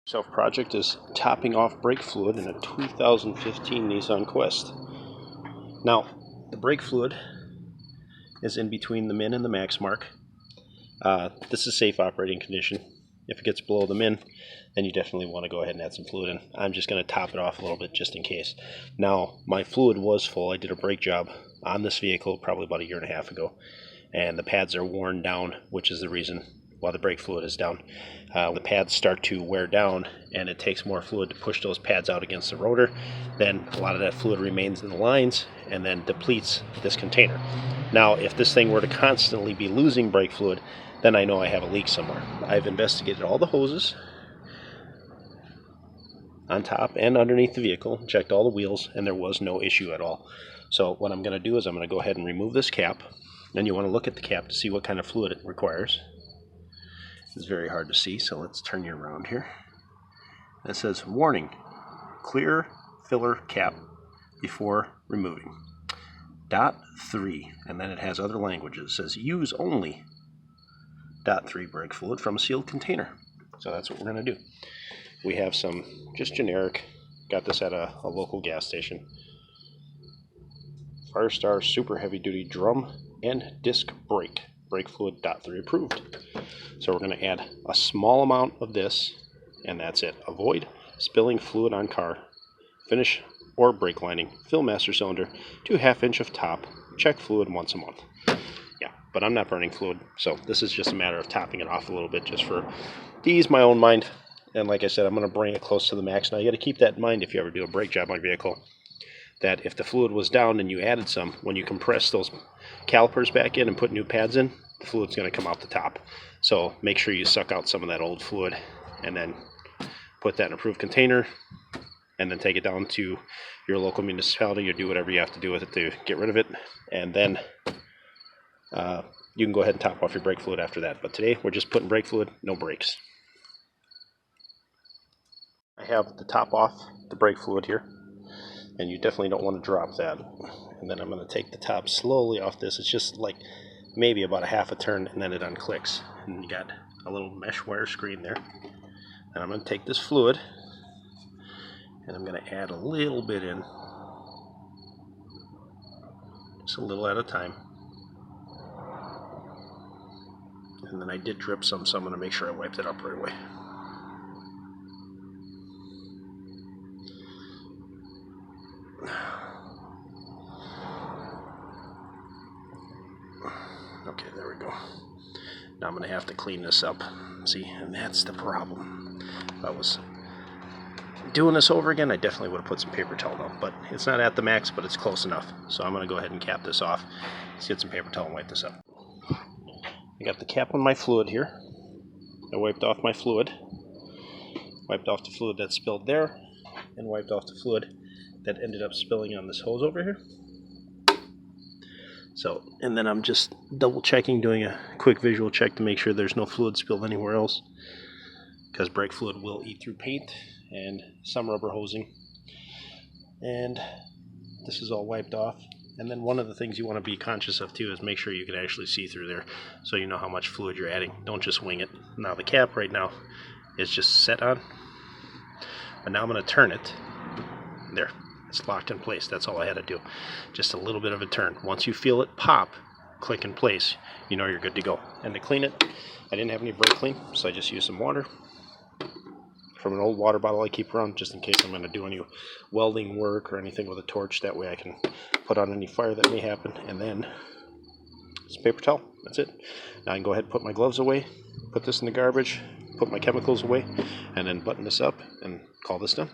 Project is topping off brake fluid in a 2015 Nissan Quest. Now, the brake fluid is in between the min and the max mark. This is safe operating condition. If it gets below the min, then you definitely want to go ahead and add some fluid in. I'm just going to top it off a little bit just in case. Now, my fluid was full. I did a brake job on this vehicle probably about a year and a half ago, and the pads are worn down, which is the reason why the brake fluid is down. The pads start to wear down, and it takes more fluid to push those pads out against the rotor. Then a lot of that fluid remains in the lines and then depletes this container. Now, if this thing were to constantly be losing brake fluid, then I know I have a leak somewhere. I've investigated all the hoses on top and underneath the vehicle, checked all the wheels, and there was no issue at all. So what I'm going to do is I'm going to go ahead and remove this cap. Then you want to look at the cap to see what kind of fluid it requires. It's very hard to see, so let's turn you around here. It says, warning, clear filler cap before removing. .3, and then it has other languages. It says, use only .3 brake fluid from a sealed container. So that's what we're going to do. We have some just generic, got this at a local gas station. Firestar Super Heavy Duty Drum and Disc Brake. Brake fluid .3 approved. So we're going to add a small amount of this, and that's it. Avoid spilling fluid on car, finish or brake lining, fill master cylinder to 1/2 inch of top, check fluid once a month. Yeah, but I'm not burning fluid, so this is just a matter of topping it off a little bit just for to ease my own mind. And like I said, I'm going to bring it close to the max. Now you got to keep that in mind if you ever do a brake job on your vehicle, that if the fluid was down and you added some, when you compress those calipers back in and put new pads in, the fluid's going to come out the top. So make sure you suck out some of that old fluid and then put that in an approved container and then take it down to your local municipality or do whatever you have to do with it to get rid of it. And then you can go ahead and top off your brake fluid after that. But today we're just putting brake fluid, no brakes. I have the top off the brake fluid here, and you definitely don't want to drop that. And then I'm going to take the top slowly off this. It's just like maybe about a 1/2 turn, and then it unclicks. And you got a little mesh wire screen there. And I'm going to take this fluid, and I'm going to add a little bit in. Just a little at a time. And then I did drip some, so I'm going to make sure I wipe that up right away. Okay, there we go. Now I'm going to have to clean this up. See, and that's the problem. If I was doing this over again, I definitely would have put some paper towel down. But it's not at the max, but it's close enough. So I'm going to go ahead and cap this off. Let's get some paper towel and wipe this up. I got the cap on my fluid here. I wiped off my fluid. Wiped off the fluid that spilled there. And wiped off the fluid that ended up spilling on this hose over here. So, and then I'm just double checking, doing a quick visual check to make sure there's no fluid spilled anywhere else, because brake fluid will eat through paint and some rubber hosing. And this is all wiped off. And then one of the things you want to be conscious of too is make sure you can actually see through there, so you know how much fluid you're adding. Don't just wing it. Now the cap right now is just set on, but now I'm going to turn it. There. It's locked in place. That's all I had to do. Just a little bit of a turn. Once you feel it pop, click in place, you know you're good to go. And to clean it, I didn't have any brake clean, so I just used some water from an old water bottle I keep around just in case I'm going to do any welding work or anything with a torch. That way I can put on any fire that may happen. And then some paper towel. That's it. Now I can go ahead and put my gloves away, put this in the garbage, put my chemicals away, and then button this up and call this done.